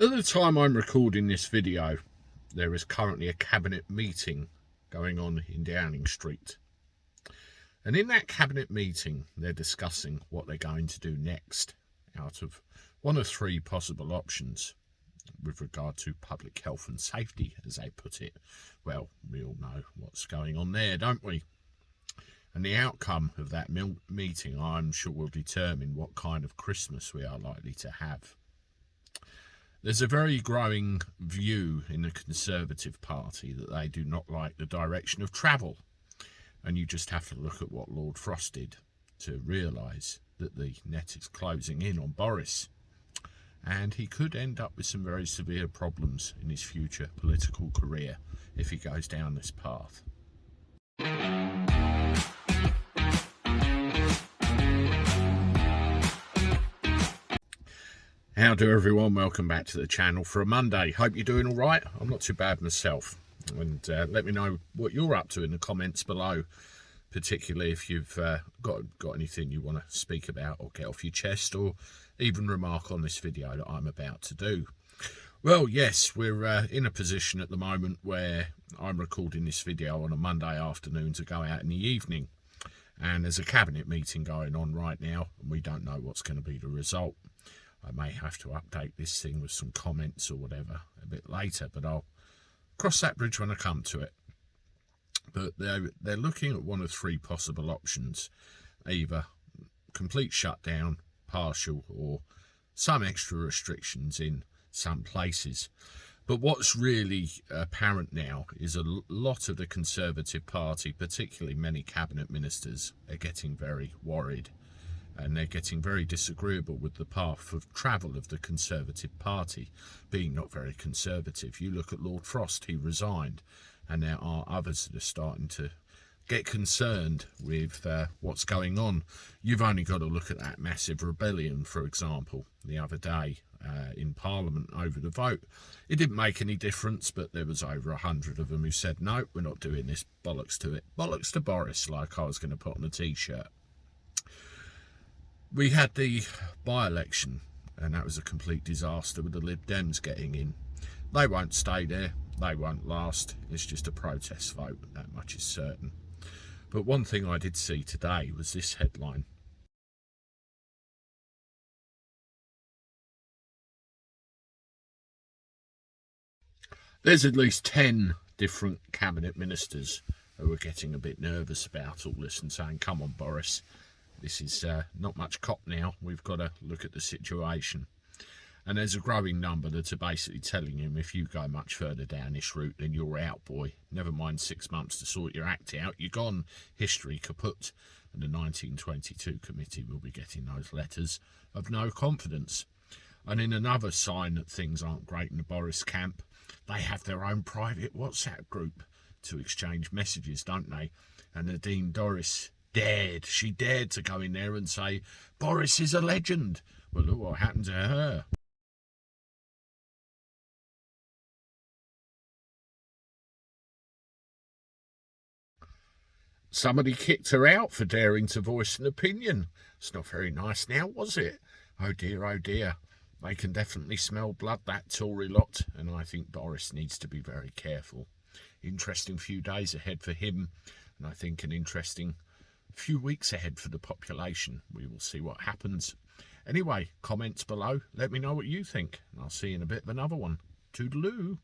At the time I'm recording this video, there is currently a cabinet meeting going on in Downing Street. And in that cabinet meeting, they're discussing what they're going to do next out of one of three possible options with regard to public health and safety, as they put it. Well, we all know what's going on there, don't we? And the outcome of that meeting, I'm sure, will determine what kind of Christmas we are likely to have. There's a very growing view in the Conservative Party that they do not like the direction of travel. And you just have to look at what Lord Frost did to realise that the net is closing in on Boris. And he could end up with some very severe problems in his future political career if he goes down this path. How do everyone? Welcome back to the channel for a Monday. Hope you're doing all right. I'm not too bad myself. And let me know what you're up to in the comments below, particularly if you've got anything you want to speak about or get off your chest, or even remark on this video that I'm about to do. Well, yes, we're in a position at the moment where I'm recording this video on a Monday afternoon to go out in the evening. And there's a cabinet meeting going on right now, and we don't know what's going to be the result. I may have to update this thing with some comments or whatever a bit later, but I'll cross that bridge when I come to it. But they're looking at one of three possible options: either complete shutdown, partial, or some extra restrictions in some places. But what's really apparent now is a lot of the Conservative Party, particularly many cabinet ministers, are getting very worried. And they're getting very disagreeable with the path of travel of the Conservative Party being not very conservative. You look at Lord Frost, he resigned, and there are others that are starting to get concerned with what's going on. You've only got to look at that massive rebellion, for example, the other day in Parliament over the vote. It didn't make any difference, but there was over 100 of them who said, no, we're not doing this, bollocks to it. Bollocks to Boris, like I was going to put on a t-shirt. We had the by-election, and that was a complete disaster with the Lib Dems getting in. They won't stay there, they won't last. It's just a protest vote, that much is certain. But one thing I did see today was this headline. There's at least 10 different cabinet ministers who are getting a bit nervous about all this and saying, come on, Boris. This is not much cop now. We've got to look at the situation. And there's a growing number that are basically telling him, if you go much further down this route, then you're out, boy. Never mind 6 months to sort your act out. You're gone. History kaput. And the 1922 committee will be getting those letters of no confidence. And in another sign that things aren't great in the Boris camp, they have their own private WhatsApp group to exchange messages, don't they? And Nadine Dorries she dared to go in there and say, Boris is a legend. Well, look what happened to her. Somebody kicked her out for daring to voice an opinion. It's not very nice now, was it? Oh dear, oh dear. They can definitely smell blood, that Tory lot, and I think Boris needs to be very careful. Interesting few days ahead for him, and I think an interesting few weeks ahead for the population. We will see what happens. Anyway, comments below. Let me know what you think, and I'll see you in a bit of another one. Toodaloo.